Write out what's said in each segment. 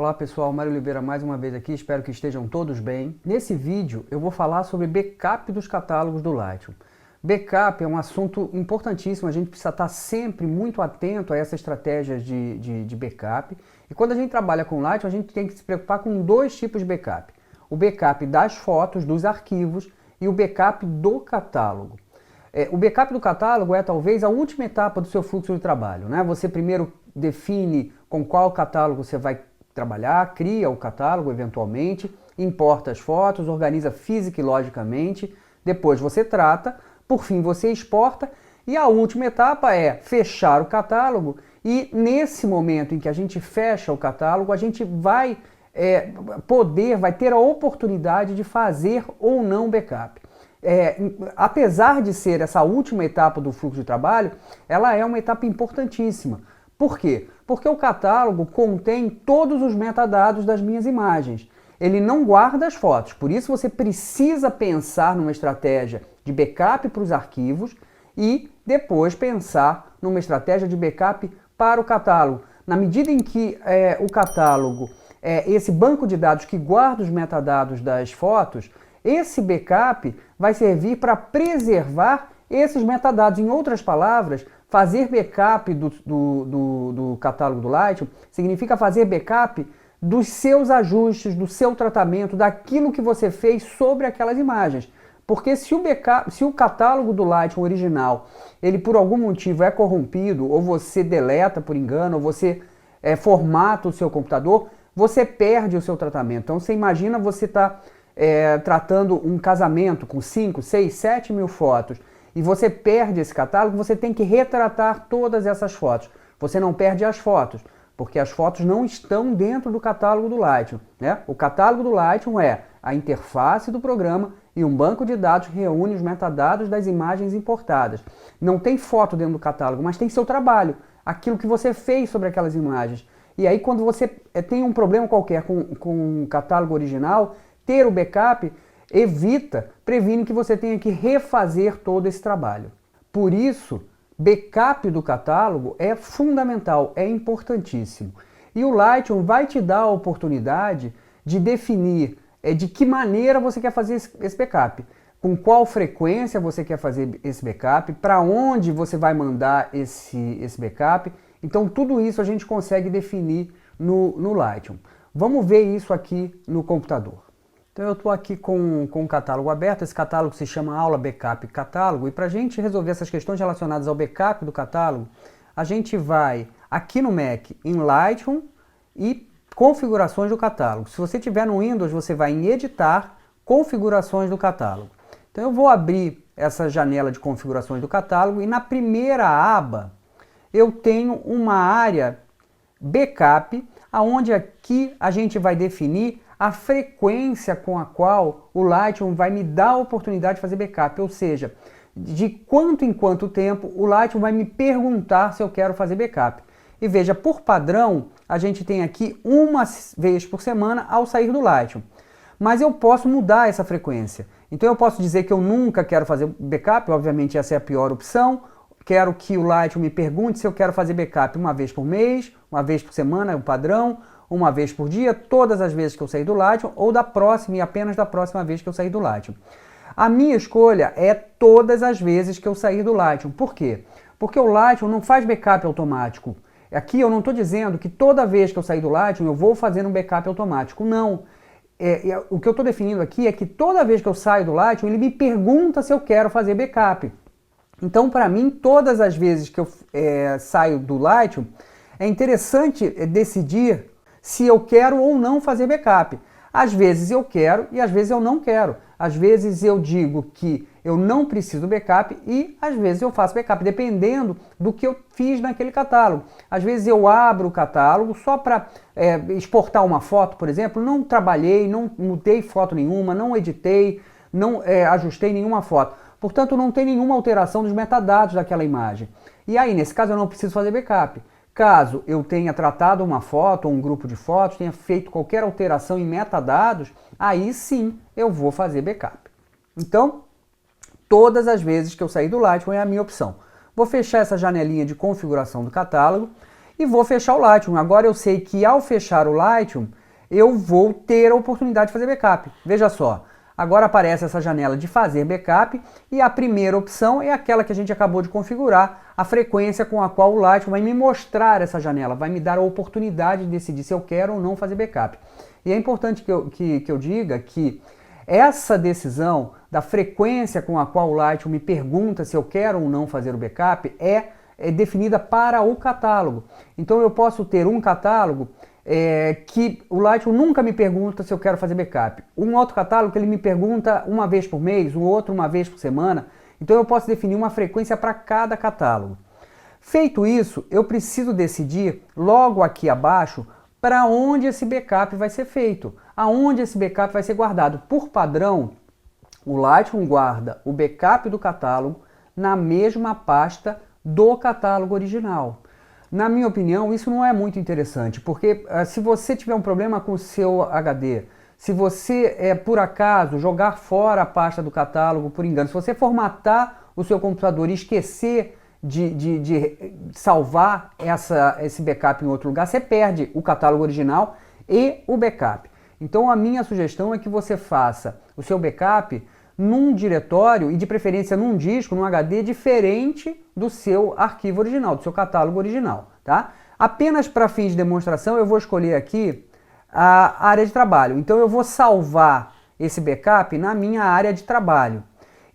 Olá pessoal, Mário Oliveira mais uma vez aqui, espero que estejam todos bem. Nesse vídeo eu vou falar sobre backup dos catálogos do Lightroom. Backup é um assunto importantíssimo, a gente precisa estar sempre muito atento a essa estratégia de backup. E quando a gente trabalha com Lightroom, a gente tem que se preocupar com dois tipos de backup. O backup das fotos, dos arquivos e o backup do catálogo. O backup do catálogo é talvez a última etapa do seu fluxo de trabalho, né? Você primeiro define com qual catálogo você vai trabalhar, cria o catálogo eventualmente, importa as fotos, organiza física e logicamente, depois você trata, por fim você exporta e a última etapa é fechar o catálogo e nesse momento em que a gente fecha o catálogo, a gente vai vai ter a oportunidade de fazer ou não backup. Apesar de ser essa última etapa do fluxo de trabalho, ela é uma etapa importantíssima. Por quê? Porque o catálogo contém todos os metadados das minhas imagens. Ele não guarda as fotos, por isso você precisa pensar numa estratégia de backup para os arquivos e depois pensar numa estratégia de backup para o catálogo. Na medida em que o catálogo é esse banco de dados que guarda os metadados das fotos, esse backup vai servir para preservar esses metadados. Em outras palavras, fazer backup do catálogo do Lightroom significa fazer backup dos seus ajustes, do seu tratamento, daquilo que você fez sobre aquelas imagens. Porque se o catálogo do Lightroom original, ele por algum motivo é corrompido, ou você deleta por engano, ou você formata o seu computador, você perde o seu tratamento. Então você imagina você tratando um casamento com 5, 6, 7 mil fotos, e você perde esse catálogo, você tem que retratar todas essas fotos. Você não perde as fotos, porque as fotos não estão dentro do catálogo do Lightroom, né? O catálogo do Lightroom é a interface do programa e um banco de dados que reúne os metadados das imagens importadas. Não tem foto dentro do catálogo, mas tem seu trabalho, aquilo que você fez sobre aquelas imagens. E aí quando você tem um problema qualquer com o catálogo original, ter o backup previne que você tenha que refazer todo esse trabalho. Por isso, backup do catálogo é fundamental, é importantíssimo. E o Lightroom vai te dar a oportunidade de definir de que maneira você quer fazer esse backup, com qual frequência você quer fazer esse backup, para onde você vai mandar esse backup. Então tudo isso a gente consegue definir no Lightroom. Vamos ver isso aqui no computador. Então eu estou aqui com o catálogo aberto, esse catálogo se chama Aula Backup Catálogo, e para a gente resolver essas questões relacionadas ao backup do catálogo, a gente vai aqui no Mac em Lightroom e Configurações do Catálogo. Se você tiver no Windows, você vai em Editar, Configurações do Catálogo. Então eu vou abrir essa janela de configurações do catálogo e na primeira aba eu tenho uma área Backup, onde aqui a gente vai definir a frequência com a qual o Lightroom vai me dar a oportunidade de fazer backup, ou seja, de quanto em quanto tempo o Lightroom vai me perguntar se eu quero fazer backup. E veja, por padrão, a gente tem aqui uma vez por semana ao sair do Lightroom. Mas eu posso mudar essa frequência. Então eu posso dizer que eu nunca quero fazer backup, obviamente essa é a pior opção. Quero que o Lightroom me pergunte se eu quero fazer backup uma vez por mês, uma vez por semana, é o padrão, uma vez por dia, todas as vezes que eu sair do Lightroom, ou da próxima e apenas da próxima vez que eu sair do Lightroom. A minha escolha é todas as vezes que eu sair do Lightroom. Por quê? Porque o Lightroom não faz backup automático. Aqui eu não estou dizendo que toda vez que eu sair do Lightroom eu vou fazer um backup automático. Não. O que eu estou definindo aqui é que toda vez que eu saio do Lightroom, ele me pergunta se eu quero fazer backup. Então, para mim, todas as vezes que eu saio do Lightroom, é interessante decidir se eu quero ou não fazer backup. Às vezes eu quero e às vezes eu não quero. Às vezes eu digo que eu não preciso do backup e às vezes eu faço backup, dependendo do que eu fiz naquele catálogo. Às vezes eu abro o catálogo só para exportar uma foto, por exemplo, não trabalhei, não mudei foto nenhuma, não editei, não ajustei nenhuma foto. Portanto, não tem nenhuma alteração dos metadados daquela imagem. E aí, nesse caso, eu não preciso fazer backup. Caso eu tenha tratado uma foto ou um grupo de fotos, tenha feito qualquer alteração em metadados, aí sim eu vou fazer backup. Então, todas as vezes que eu sair do Lightroom é a minha opção. Vou fechar essa janelinha de configuração do catálogo e vou fechar o Lightroom. Agora eu sei que ao fechar o Lightroom, eu vou ter a oportunidade de fazer backup. Veja só, agora aparece essa janela de fazer backup e a primeira opção é aquela que a gente acabou de configurar, a frequência com a qual o Lightroom vai me mostrar essa janela, vai me dar a oportunidade de decidir se eu quero ou não fazer backup. E é importante que eu diga que essa decisão da frequência com a qual o Lightroom me pergunta se eu quero ou não fazer o backup é definida para o catálogo. Então eu posso ter um catálogo que o Lightroom nunca me pergunta se eu quero fazer backup. Um outro catálogo que ele me pergunta uma vez por mês, o outro uma vez por semana. Então eu posso definir uma frequência para cada catálogo. Feito isso, eu preciso decidir logo aqui abaixo para onde esse backup vai ser feito, aonde esse backup vai ser guardado. Por padrão, o Lightroom guarda o backup do catálogo na mesma pasta do catálogo original. Na minha opinião, isso não é muito interessante, porque se você tiver um problema com o seu HD, se você, por acaso, jogar fora a pasta do catálogo por engano, se você formatar o seu computador e esquecer de salvar esse backup em outro lugar, você perde o catálogo original e o backup. Então a minha sugestão é que você faça o seu backup num diretório e de preferência num disco, num HD diferente do seu arquivo original, do seu catálogo original, tá? Apenas para fins de demonstração eu vou escolher aqui a área de trabalho. Então eu vou salvar esse backup na minha área de trabalho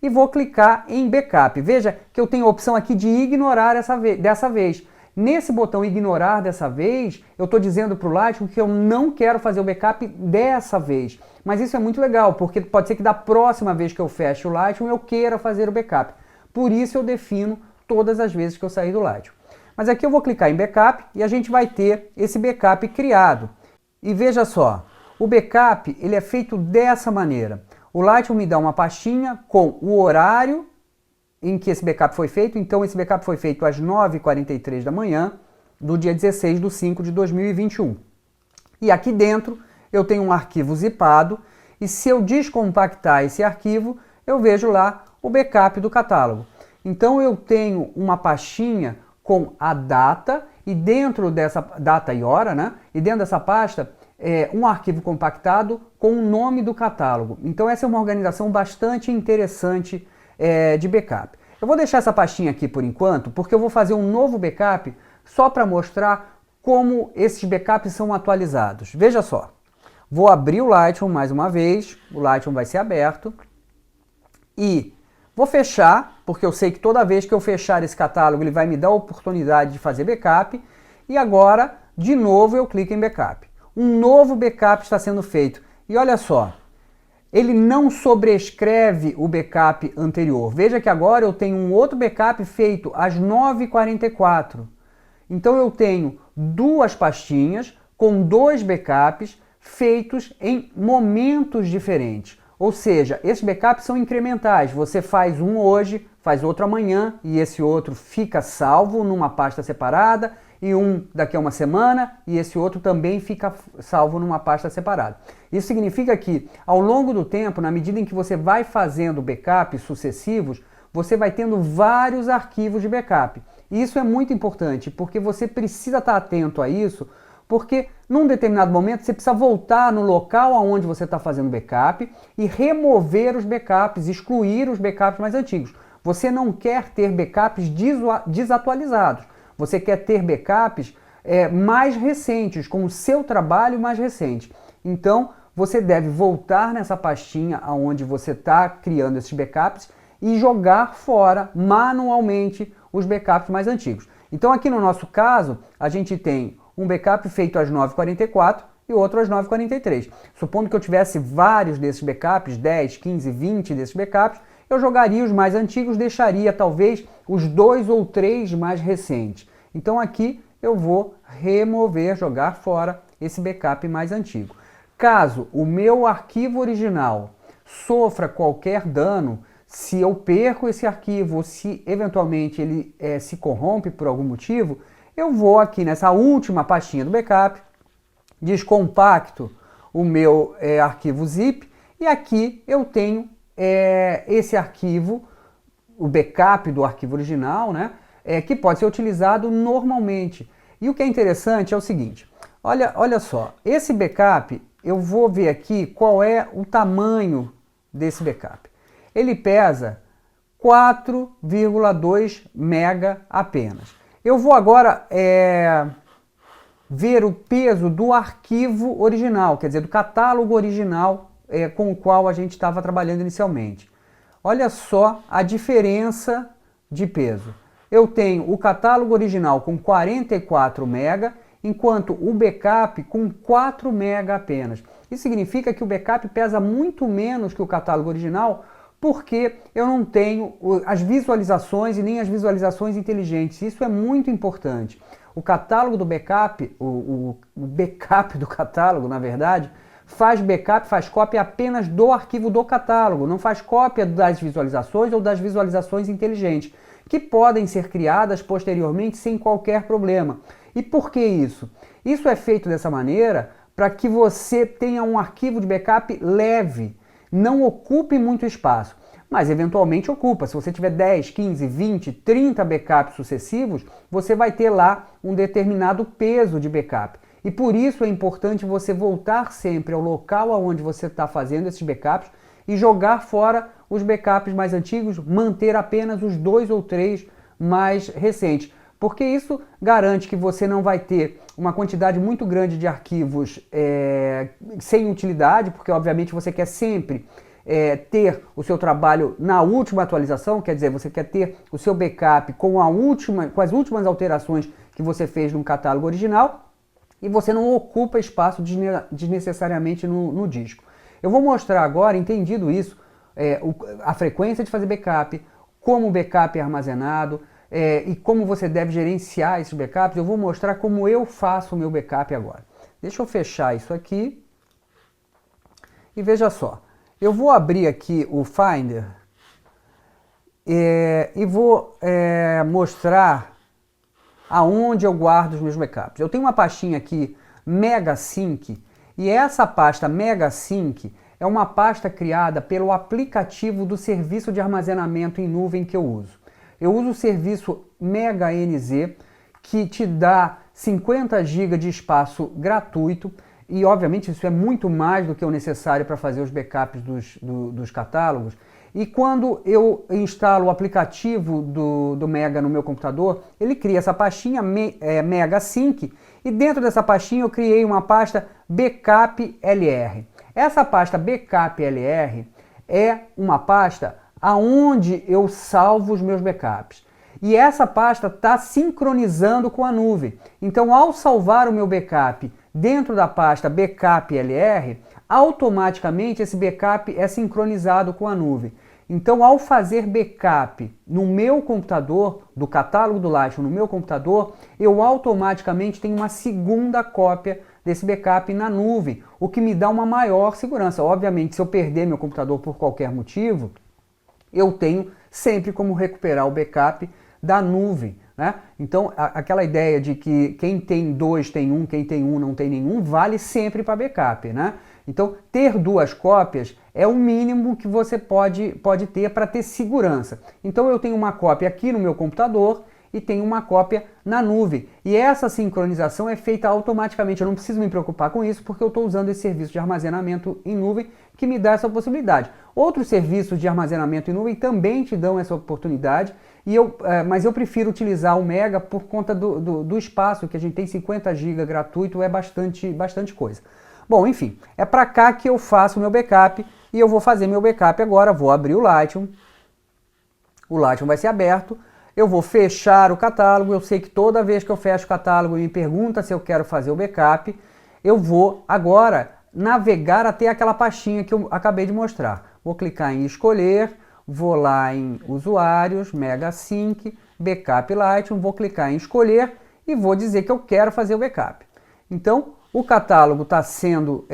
e vou clicar em backup. Veja que eu tenho a opção aqui de ignorar dessa vez. Nesse botão ignorar dessa vez, eu estou dizendo para o Lightroom que eu não quero fazer o backup dessa vez. Mas isso é muito legal, porque pode ser que da próxima vez que eu feche o Lightroom eu queira fazer o backup. Por isso eu defino todas as vezes que eu sair do Lightroom. Mas aqui eu vou clicar em backup e a gente vai ter esse backup criado. E veja só, o backup ele é feito dessa maneira. O Lightroom me dá uma pastinha com o horário em que esse backup foi feito. Então esse backup foi feito às 9h43 da manhã do dia 16 de 5 de 2021. E aqui dentro eu tenho um arquivo zipado e se eu descompactar esse arquivo, eu vejo lá o backup do catálogo. Então eu tenho uma pastinha com a data e dentro dessa data e hora, né? E dentro dessa pasta um arquivo compactado com o nome do catálogo. Então essa é uma organização bastante interessante de backup. Eu vou deixar essa pastinha aqui por enquanto, porque eu vou fazer um novo backup só para mostrar como esses backups são atualizados. Veja só, vou abrir o Lightroom mais uma vez, o Lightroom vai ser aberto e vou fechar, porque eu sei que toda vez que eu fechar esse catálogo ele vai me dar a oportunidade de fazer backup e agora, de novo, eu clico em backup. Um novo backup está sendo feito e olha só, ele não sobrescreve o backup anterior. Veja que agora eu tenho um outro backup feito às 9h44. Então eu tenho duas pastinhas com dois backups feitos em momentos diferentes. Ou seja, esses backups são incrementais. Você faz um hoje, faz outro amanhã e esse outro fica salvo numa pasta separada e um daqui a uma semana e esse outro também fica salvo numa pasta separada. Isso significa que ao longo do tempo, na medida em que você vai fazendo backups sucessivos, você vai tendo vários arquivos de backup. E isso é muito importante porque você precisa estar atento a isso, porque num determinado momento você precisa voltar no local onde você está fazendo backup e remover os backups, excluir os backups mais antigos. Você não quer ter backups desatualizados. Você quer ter backups mais recentes, com o seu trabalho mais recente. Então, você deve voltar nessa pastinha onde você está criando esses backups e jogar fora manualmente os backups mais antigos. Então, aqui no nosso caso, a gente tem um backup feito às 9h44 e outro às 9h43. Supondo que eu tivesse vários desses backups, 10, 15, 20 desses backups, eu jogaria os mais antigos, deixaria talvez os 2 ou 3 mais recentes. Então aqui eu vou remover, jogar fora esse backup mais antigo. Caso o meu arquivo original sofra qualquer dano, se eu perco esse arquivo ou se eventualmente ele se corrompe por algum motivo, eu vou aqui nessa última pastinha do backup, descompacto o meu arquivo zip e aqui eu tenho esse arquivo, o backup do arquivo original, né, que pode ser utilizado normalmente. E E o que é interessante é o seguinte, olha só, esse backup, eu vou ver aqui qual é o tamanho desse backup. Ele pesa 4,2 mega apenas. Eu vou agora ver o peso do arquivo original, quer dizer, do catálogo original com o qual a gente estava trabalhando inicialmente. Olha só a diferença de peso. Eu tenho o catálogo original com 44 mega, enquanto o backup com 4 mega apenas. Isso significa que o backup pesa muito menos que o catálogo original, porque eu não tenho as visualizações e nem as visualizações inteligentes. Isso é muito importante. O catálogo do backup, o backup do catálogo, na verdade, faz backup, faz cópia apenas do arquivo do catálogo, não faz cópia das visualizações ou das visualizações inteligentes, que podem ser criadas posteriormente sem qualquer problema. E por que isso? Isso é feito dessa maneira para que você tenha um arquivo de backup leve, não ocupe muito espaço, mas eventualmente ocupa. Se você tiver 10, 15, 20, 30 backups sucessivos, você vai ter lá um determinado peso de backup. E por isso é importante você voltar sempre ao local onde você está fazendo esses backups e jogar fora os backups mais antigos, manter apenas os 2 ou 3 mais recentes. Porque isso garante que você não vai ter uma quantidade muito grande de arquivos sem utilidade, porque obviamente você quer sempre ter o seu trabalho na última atualização, quer dizer, você quer ter o seu backup com as últimas alterações que você fez no catálogo original, e você não ocupa espaço desnecessariamente no disco. Eu vou mostrar agora, entendido isso, a frequência de fazer backup, como o backup é armazenado, e como você deve gerenciar esses backups. Eu vou mostrar como eu faço o meu backup agora. Deixa eu fechar isso aqui. E veja só, eu vou abrir aqui o Finder e vou mostrar aonde eu guardo os meus backups. Eu tenho uma pastinha aqui, MegaSync, e essa pasta MegaSync é uma pasta criada pelo aplicativo do serviço de armazenamento em nuvem que eu uso. Eu uso o serviço MegaNZ, que te dá 50 GB de espaço gratuito, e obviamente isso é muito mais do que o necessário para fazer os backups dos catálogos. E quando eu instalo o aplicativo do Mega no meu computador, ele cria essa pastinha MegaSync, e dentro dessa pastinha eu criei uma pasta Backup LR. Essa pasta Backup LR é uma pasta aonde eu salvo os meus backups. E essa pasta está sincronizando com a nuvem. Então, ao salvar o meu backup dentro da pasta Backup LR, automaticamente esse backup é sincronizado com a nuvem. Então, ao fazer backup no meu computador, do catálogo do Lightroom no meu computador, eu automaticamente tenho uma segunda cópia desse backup na nuvem, o que me dá uma maior segurança. Obviamente, se eu perder meu computador por qualquer motivo, eu tenho sempre como recuperar o backup da nuvem, né? Então, aquela ideia de que quem tem 2 tem 1, quem tem 1 não tem nenhum, vale sempre para backup, né? Então, ter 2 cópias é o mínimo que você pode ter para ter segurança. Então, eu tenho uma cópia aqui no meu computador e tenho uma cópia na nuvem. E essa sincronização é feita automaticamente. Eu não preciso me preocupar com isso, porque eu estou usando esse serviço de armazenamento em nuvem que me dá essa possibilidade. Outros serviços de armazenamento em nuvem também te dão essa oportunidade, mas eu prefiro utilizar o Mega por conta do espaço, que a gente tem 50 GB gratuito, é bastante coisa. Bom, enfim, é para cá que eu faço o meu backup, e eu vou fazer meu backup agora. Vou abrir o Lightroom vai ser aberto, eu vou fechar o catálogo. Eu sei que toda vez que eu fecho o catálogo e me pergunta se eu quero fazer o backup, eu vou agora navegar até aquela pastinha que eu acabei de mostrar. Vou clicar em escolher, vou lá em usuários, MegaSync, Backup Lightroom, vou clicar em escolher e vou dizer que eu quero fazer o backup. Então, o catálogo está sendo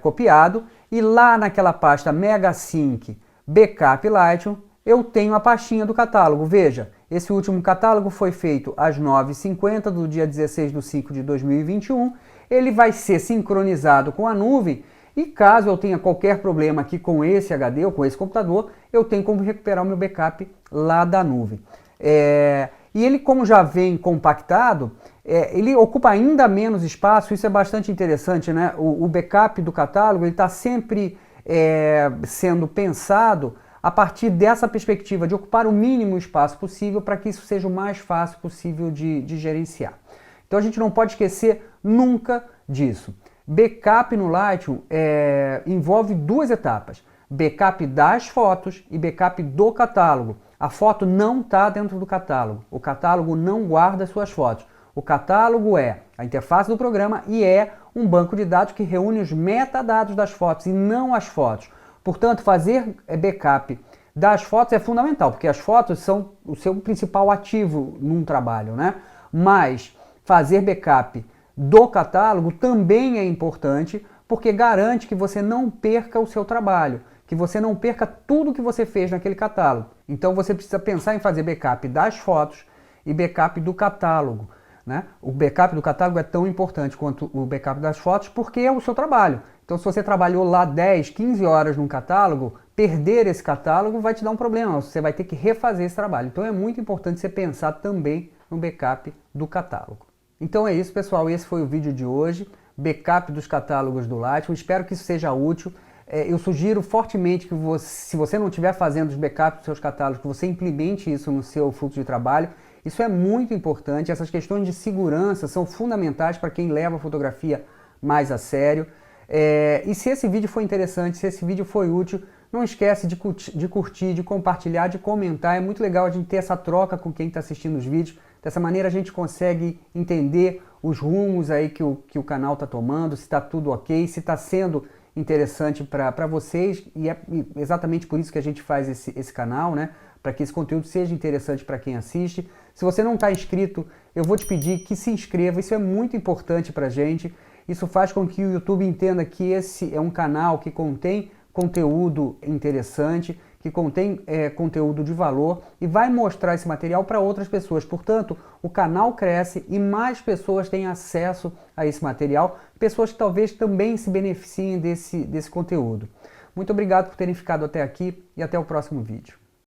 copiado, e lá naquela pasta MegaSync Backup Lightroom eu tenho a pastinha do catálogo. Veja, esse último catálogo foi feito às 9h50 do dia 16 de 5 de 2021. Ele vai ser sincronizado com a nuvem, e caso eu tenha qualquer problema aqui com esse HD ou com esse computador, eu tenho como recuperar o meu backup lá da nuvem. E ele, como já vem compactado, ele ocupa ainda menos espaço, isso é bastante interessante, né? O backup do catálogo está sempre sendo pensado a partir dessa perspectiva de ocupar o mínimo espaço possível para que isso seja o mais fácil possível de gerenciar. Então a gente não pode esquecer nunca disso. Backup no Lightroom envolve duas etapas: backup das fotos e backup do catálogo. A foto não está dentro do catálogo, o catálogo não guarda suas fotos. O catálogo é a interface do programa e é um banco de dados que reúne os metadados das fotos e não as fotos. Portanto, fazer backup das fotos é fundamental, porque as fotos são o seu principal ativo num trabalho, né? Mas fazer backup do catálogo também é importante, porque garante que você não perca o seu trabalho, que você não perca tudo que você fez naquele catálogo. Então você precisa pensar em fazer backup das fotos e backup do catálogo, né? O backup do catálogo é tão importante quanto o backup das fotos porque é o seu trabalho. Então se você trabalhou lá 10, 15 horas num catálogo, perder esse catálogo vai te dar um problema, você vai ter que refazer esse trabalho. Então é muito importante você pensar também no backup do catálogo. Então é isso, pessoal, esse foi o vídeo de hoje, backup dos catálogos do Lightroom. Espero que isso seja útil. Eu sugiro fortemente que você, se você não estiver fazendo os backups dos seus catálogos, que você implemente isso no seu fluxo de trabalho. Isso é muito importante, essas questões de segurança são fundamentais para quem leva a fotografia mais a sério. E se esse vídeo foi interessante, se esse vídeo foi útil, não esquece de curtir, de compartilhar, de comentar. É muito legal a gente ter essa troca com quem está assistindo os vídeos. Dessa maneira a gente consegue entender os rumos aí que o canal está tomando, se está tudo ok, se está sendo interessante para vocês. E é exatamente por isso que a gente faz esse canal, né? Para que esse conteúdo seja interessante para quem assiste. Se você não está inscrito, eu vou te pedir que se inscreva, isso é muito importante para a gente. Isso faz com que o YouTube entenda que esse é um canal que contém conteúdo interessante, que contém conteúdo de valor e vai mostrar esse material para outras pessoas. Portanto, o canal cresce e mais pessoas têm acesso a esse material, pessoas que talvez também se beneficiem desse conteúdo. Muito obrigado por terem ficado até aqui e até o próximo vídeo.